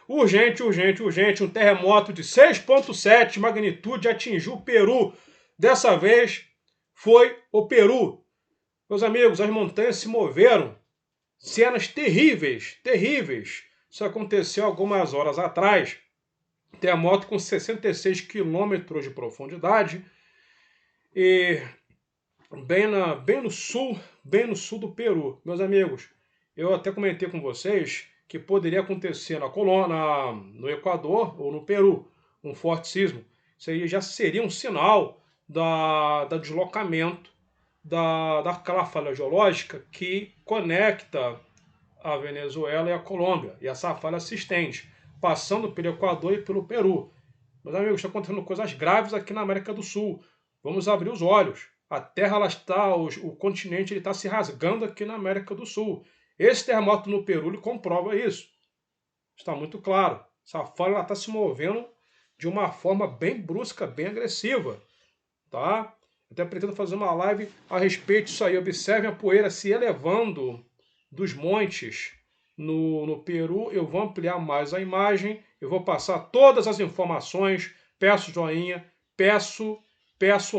Urgente, urgente, urgente. Um terremoto de 6,7 magnitude atingiu o Peru. Dessa vez foi o Peru. Meus amigos, as montanhas se moveram. Cenas terríveis, terríveis. Isso aconteceu algumas horas atrás. Terremoto com 66 quilômetros de profundidade. E bem no sul do Peru. Meus amigos, eu até comentei com vocês que poderia acontecer no Equador ou no Peru um forte sismo. Isso aí já seria um sinal da deslocamento daquela falha geológica que conecta a Venezuela e a Colômbia. E essa falha se estende, passando pelo Equador e pelo Peru. Meus amigos, está acontecendo coisas graves aqui na América do Sul. Vamos abrir os olhos. A Terra ela está, o continente está se rasgando aqui na América do Sul. Esse terremoto no Peru ele comprova isso. Está muito claro. Essa falha está se movendo de uma forma bem brusca, bem agressiva. Tá? Até pretendo fazer uma live a respeito disso aí. Observem a poeira se elevando dos montes no Peru. Eu vou ampliar mais a imagem. Eu vou passar todas as informações. Peço joinha, peço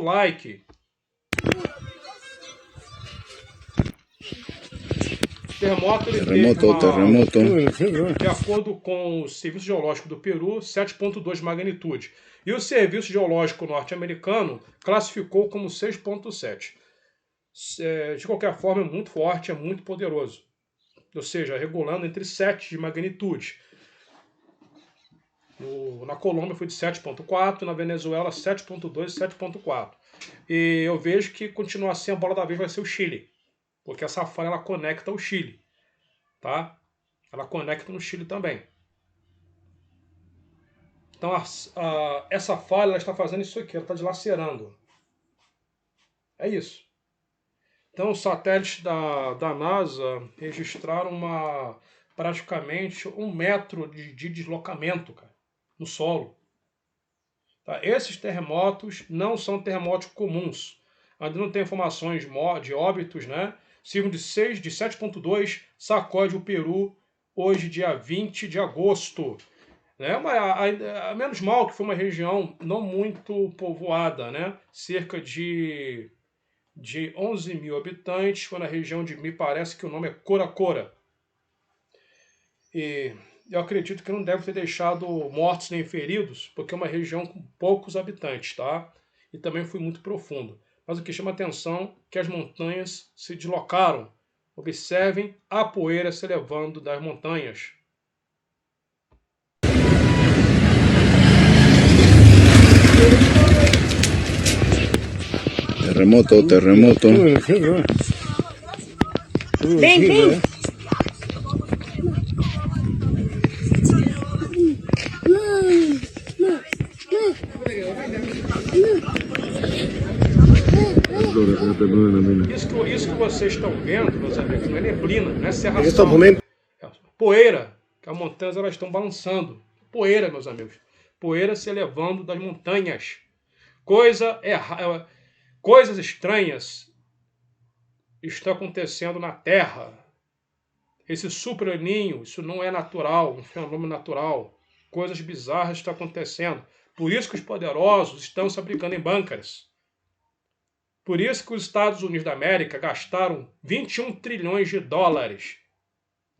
like. Terremoto, Terremoto. de acordo com o Serviço Geológico do Peru, 7,2 magnitude. E o Serviço Geológico norte-americano classificou como 6,7. De qualquer forma, é muito forte, é muito poderoso. Ou seja, regulando entre 7 de magnitude. Na Colômbia foi de 7,4, na Venezuela 7,2 e 7,4. E eu vejo que continua assim, a bola da vez vai ser o Chile. Porque essa falha ela conecta o Chile. Tá? Ela conecta no Chile também. Então essa falha ela está fazendo isso aqui, ela está dilacerando. É isso. Então os satélites da NASA registraram praticamente 1 metro de deslocamento, cara, no solo. Tá? Esses terremotos não são terremotos comuns. Ainda não tem informações de óbitos, né? Sismo de 7,2 sacode o Peru hoje, dia 20 de agosto. Menos mal que foi uma região não muito povoada, né? Cerca de 11 mil habitantes, foi na região me parece que o nome é Coracora. E eu acredito que não deve ter deixado mortos nem feridos, porque é uma região com poucos habitantes, tá? E também foi muito profundo. Mas o que chama atenção é que as montanhas se deslocaram. Observem a poeira se elevando das montanhas. Terremoto. Vem. Isso que vocês estão vendo, meus amigos, não é neblina, não é serração. É poeira, que as montanhas elas estão balançando. Poeira, meus amigos. Poeira se elevando das montanhas. Coisas estranhas estão acontecendo na Terra. Esse super-ninho, isso não é natural, um fenômeno natural. Coisas bizarras estão acontecendo. Por isso que os poderosos estão se abrigando em bunkers. Por isso que os Estados Unidos da América gastaram 21 trilhões de dólares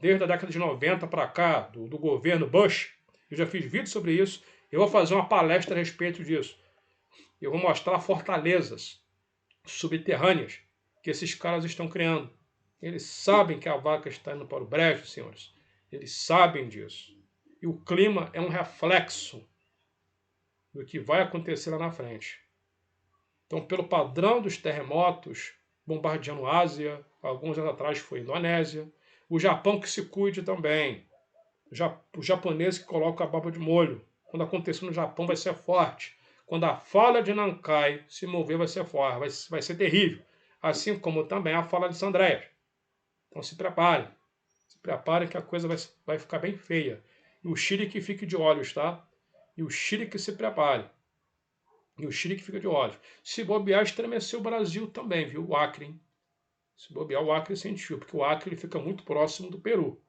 desde a década de 90 para cá, do governo Bush. Eu já fiz vídeo sobre isso. Eu vou fazer uma palestra a respeito disso. Eu vou mostrar fortalezas subterrâneas que esses caras estão criando. Eles sabem que a vaca está indo para o brejo, senhores. Eles sabem disso. E o clima é um reflexo do que vai acontecer lá na frente. Então, pelo padrão dos terremotos, bombardeando a Ásia, alguns anos atrás foi a Indonésia, o Japão que se cuide também. O japonês que coloca a baba de molho. Quando acontecer no Japão vai ser forte. Quando a falha de Nankai se mover vai ser forte, vai ser terrível. Assim como também a falha de Sandréas. Então se preparem. Se preparem que a coisa vai ficar bem feia. E o Chile que fique de olhos, tá? E o Chile que se prepare. E o Chile que fica de olhos. Se bobear, estremeceu o Brasil também, viu? O Acre, hein? Se bobear, o Acre sentiu, porque o Acre ele fica muito próximo do Peru.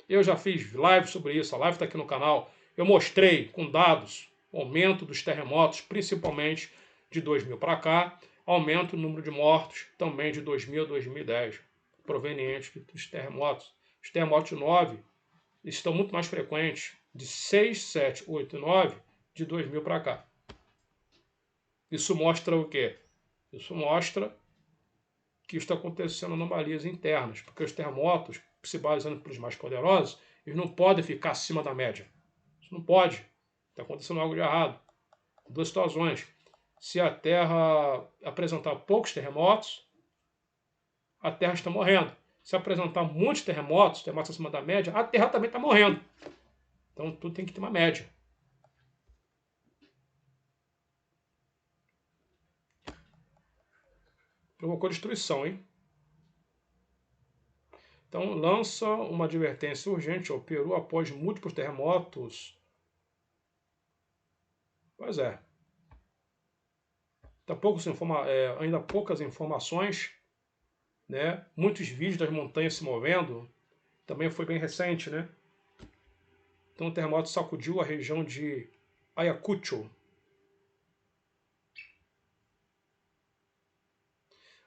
Eu já fiz live sobre isso, a live está aqui no canal. Eu mostrei com dados o aumento dos terremotos, principalmente de 2000 para cá, aumento no número de mortos também de 2000 a 2010, provenientes dos terremotos. Os terremotos de 9 estão muito mais frequentes, de 6, 7, 8 e 9, de 2000 para cá. Isso mostra o quê? Isso mostra que está acontecendo anomalias internas, porque os terremotos, se baseando pelos mais poderosos, eles não podem ficar acima da média. Isso não pode. Está acontecendo algo de errado. Duas situações. Se a Terra apresentar poucos terremotos, a Terra está morrendo. Se apresentar muitos terremotos acima da média, a Terra também está morrendo. Então tudo tem que ter uma média. Provocou destruição, hein? Então lança uma advertência urgente ao Peru após múltiplos terremotos. Pois é. Ainda poucas informações, né? Muitos vídeos das montanhas se movendo. Também foi bem recente, né? Então o terremoto sacudiu a região de Ayacucho.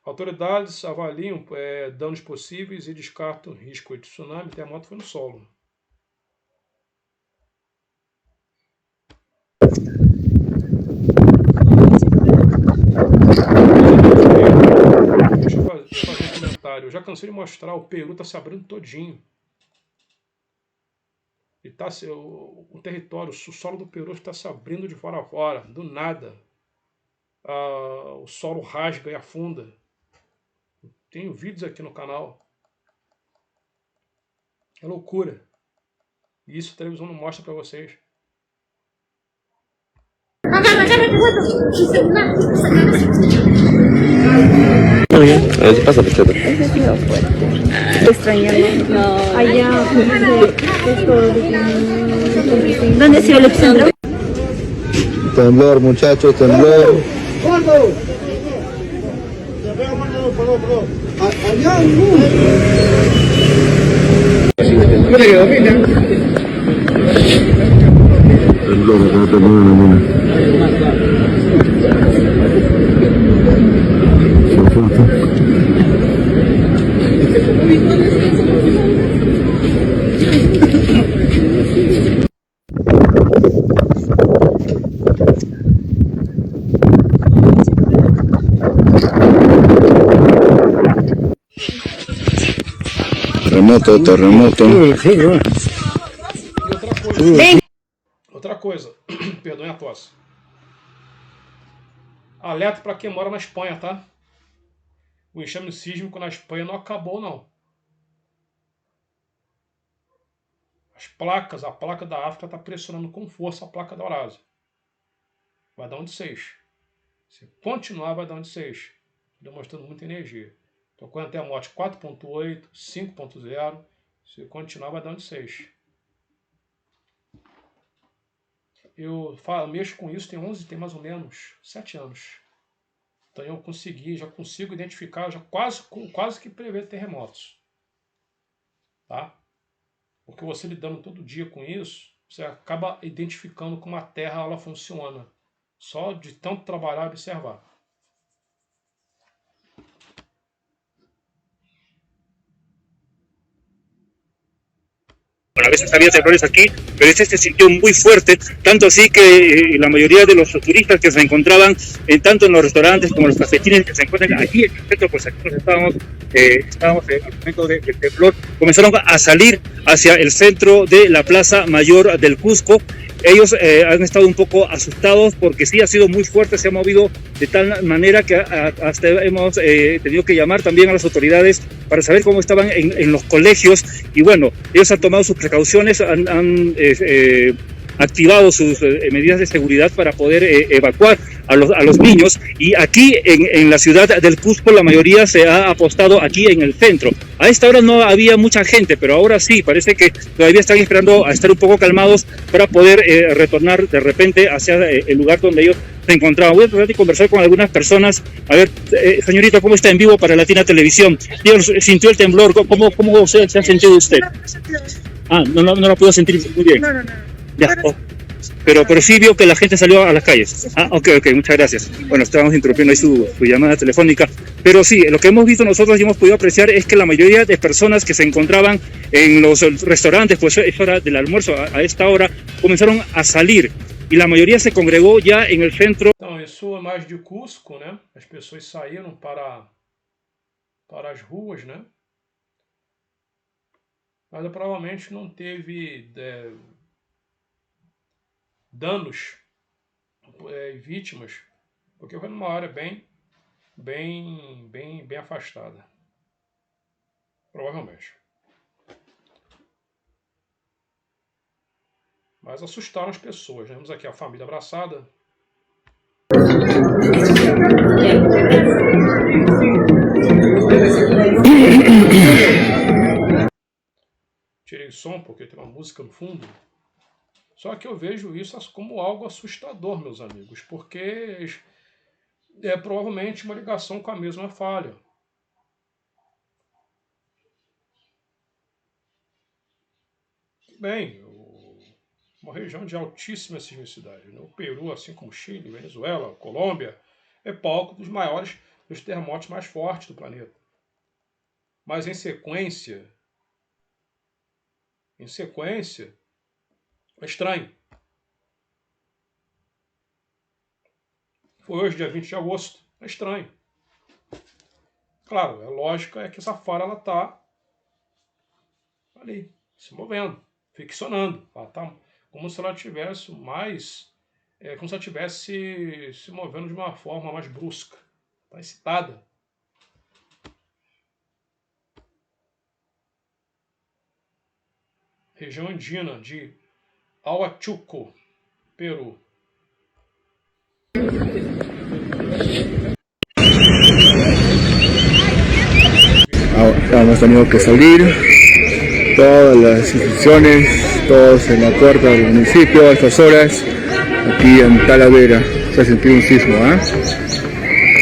Autoridades avaliam danos possíveis e descartam risco de tsunami. O terremoto foi no solo. Deixa eu fazer um comentário. Eu já cansei de mostrar, o Peru está se abrindo todinho. E o território, o solo do Peru está se abrindo de fora a fora, do nada. O solo rasga e afunda. Tenho vídeos aqui no canal. É loucura. E isso a televisão não mostra para vocês. Pasa pescado. Extrañando. Allá. ¿Dónde se ve el epicentro? Temblor, muchachos, temblor. Temblor, acá temblor en la mina. Terremoto. Outra coisa, perdoem a tosse. Alerta para quem mora na Espanha, tá? O enxame sísmico na Espanha não acabou, não. A placa da África está pressionando com força a placa da Eurásia. Vai dar um de 6. Se continuar, vai dar um de 6. Demonstrando muita energia. Estou com até a morte 4.8, 5.0. Se continuar, vai dar um de 6. Eu mexo com isso tem mais ou menos 7 anos. Então eu já consigo identificar, já quase que prever terremotos. Tá? Porque você lidando todo dia com isso, você acaba identificando como a Terra ela funciona. Só de tanto trabalhar e observar. Bueno, a veces había temblores aquí, pero este se sintió muy fuerte, tanto así que la mayoría de los turistas que se encontraban tanto en los restaurantes como en los cafetines que se encuentran aquí en el centro, pues aquí nos estábamos al momento del temblor, comenzaron a salir hacia el centro de la Plaza Mayor del Cusco. Ellos han estado un poco asustados porque sí ha sido muy fuerte, se ha movido de tal manera que hasta hemos tenido que llamar también a las autoridades para saber cómo estaban en los colegios. Y bueno, ellos han tomado sus precauciones, han activado sus medidas de seguridad para poder evacuar a los niños. Y aquí en la ciudad del Cusco la mayoría se ha apostado aquí en el centro. A esta hora no había mucha gente, pero ahora sí, parece que todavía están esperando a estar un poco calmados para poder retornar de repente hacia el lugar donde ellos se encontraban. Voy a tratar de conversar con algunas personas. A ver, señorita, ¿cómo está en vivo para Latina Televisión? Díganos, ¿sintió el temblor? ¿Cómo se ha sentido usted? Ah, no la puedo sentir muy bien. No. Ya, pero sí vio que la gente salió a las calles. Ah, ok, muchas gracias. Bueno, estábamos interrumpiendo ahí su llamada telefónica. Pero sí, lo que hemos visto nosotros y hemos podido apreciar es que la mayoría de personas que se encontraban en los restaurantes, pues es hora del almuerzo, a esta hora, comenzaron a salir. E a maioria se congregou já em el centro. Então, isso é mais de Cusco, né? As pessoas saíram para as ruas, né? Mas provavelmente não teve danos e vítimas, porque foi numa área bem afastada. Provavelmente. Mas assustaram as pessoas. Vemos aqui a família abraçada. Tirei o som porque tem uma música no fundo. Só que eu vejo isso como algo assustador, meus amigos, porque é provavelmente uma ligação com a mesma falha. Bem, uma região de altíssima sismicidade. O Peru, assim como Chile, Venezuela, Colômbia, é palco dos terremotos mais fortes do planeta. Mas em sequência, é estranho. Foi hoje, dia 20 de agosto. É estranho. Claro, a lógica é que essa falha ela está ali, se movendo, ficcionando. Ela está como se ela tivesse como se ela estivesse se movendo de uma forma mais brusca. Está excitada. Região andina de Huachuco, Peru. Hemos tenido que salir, todas las instituciones, todos en la puerta del municipio a estas horas, aquí en Talavera, se ha sentido un sismo,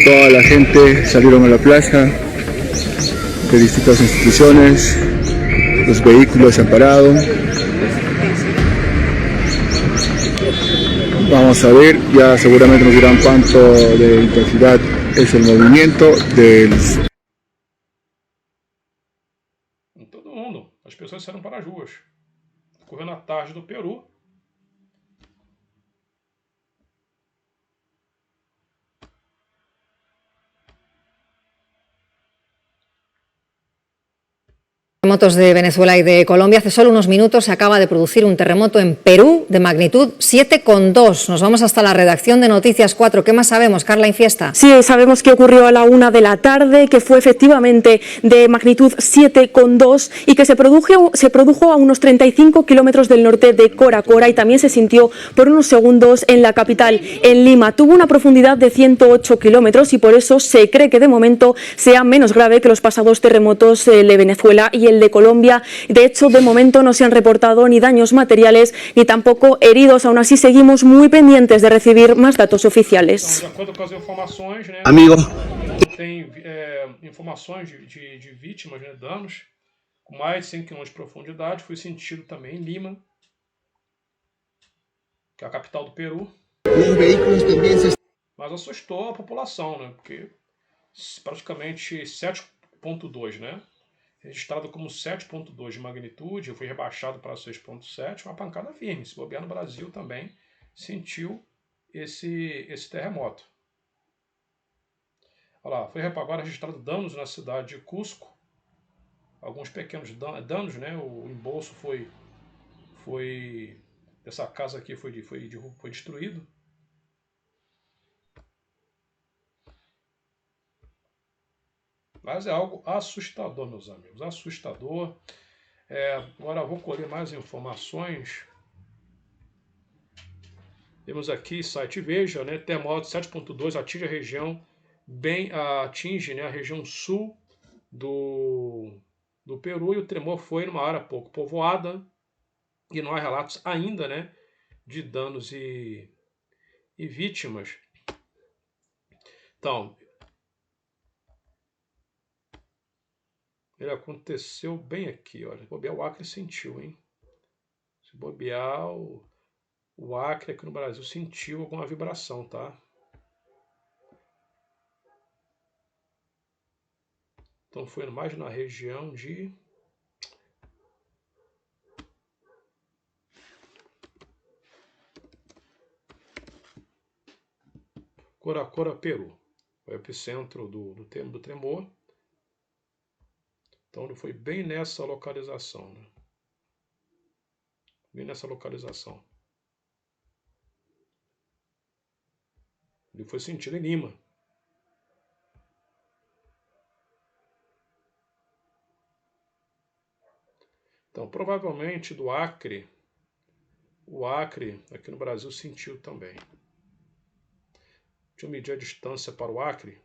Toda la gente salieron a la plaza de distintas instituciones, los vehículos se han parado. Vamos a ver, ya seguramente nos dirán cuánto de intensidad es el movimiento del... Em todo mundo, as pessoas saíram para as ruas. Ocorreu na tarde do Peru. Terremotos de Venezuela y de Colombia. Hace solo unos minutos se acaba de producir un terremoto en Perú de magnitud 7,2. Nos vamos hasta la redacción de Noticias 4. ¿Qué más sabemos, Carla Infiesta? Sí, sabemos que ocurrió a la 1 de la tarde, que fue efectivamente de magnitud 7,2 y que se produjo a unos 35 kilómetros del norte de Cora Cora y también se sintió por unos segundos en la capital, en Lima. Tuvo una profundidad de 108 kilómetros y por eso se cree que de momento sea menos grave que los pasados terremotos de Venezuela y el de Colombia. De hecho, de momento no se han reportado ni daños materiales ni tampoco heridos. Aún así, seguimos muy pendientes de recibir más datos oficiales. De acordo com as informações, né, Amigo. tem informações de vítimas, né, danos, com mais de 100 km de profundidade. Foi sentido também em Lima, que é a capital do Peru. Mas assustou a população, né, porque praticamente 7,2, né? Registrado como 7,2 de magnitude, eu fui rebaixado para 6,7, uma pancada firme. Se bobear no Brasil também sentiu esse terremoto. Olha lá, foi agora registrado danos na cidade de Cusco, alguns pequenos danos, né? O embolso essa casa aqui foi destruído. Mas é algo assustador, meus amigos, assustador. Agora eu vou colher mais informações. Temos aqui site Veja, né? Terremoto 7,2 atinge a região atinge, né, a região sul do Peru, e o tremor foi numa área pouco povoada e não há relatos ainda, né, de danos e vítimas. Então, ele aconteceu bem aqui, olha. O Acre sentiu, hein? Se bobear, o Acre aqui no Brasil sentiu alguma vibração, tá? Então foi mais na região de Coracora, Peru. Foi o epicentro do tremor. Então ele foi bem nessa localização, né? Bem nessa localização. Ele foi sentido em Lima. Então, provavelmente do Acre, o Acre aqui no Brasil sentiu também. Deixa eu medir a distância para o Acre.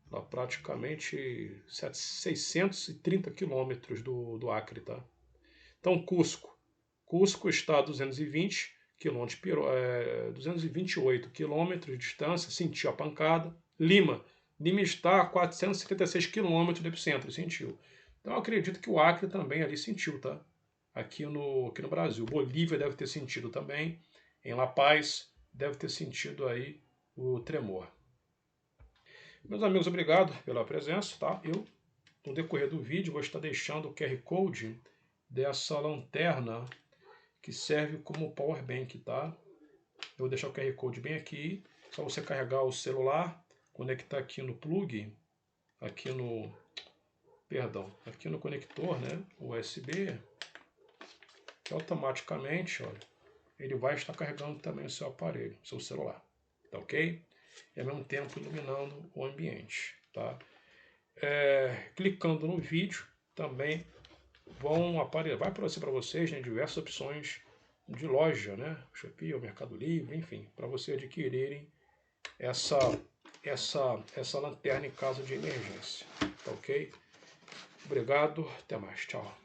Lá praticamente 630 quilômetros do Acre, tá? Então, Cusco. Cusco está a 220 quilômetros, 228 quilômetros de distância, sentiu a pancada. Lima está a 476 quilômetros do epicentro, sentiu. Então, eu acredito que o Acre também ali sentiu, tá? Aqui no Brasil. Bolívia deve ter sentido também. Em La Paz deve ter sentido aí o tremor. Meus amigos, obrigado pela presença, tá? Eu, no decorrer do vídeo, vou estar deixando o QR Code dessa lanterna que serve como power bank, tá? Eu vou deixar o QR Code bem aqui. Só você carregar o celular, conectar aqui no plug, aqui no conector, né? USB, que automaticamente, olha, ele vai estar carregando também o seu aparelho, o seu celular, tá ok? E ao mesmo tempo iluminando o ambiente, tá? Clicando no vídeo também vai aparecer para vocês, né, diversas opções de loja, né? Shopee, ou Mercado Livre, enfim, para vocês adquirirem essa lanterna em caso de emergência, tá ok? Obrigado, até mais, tchau.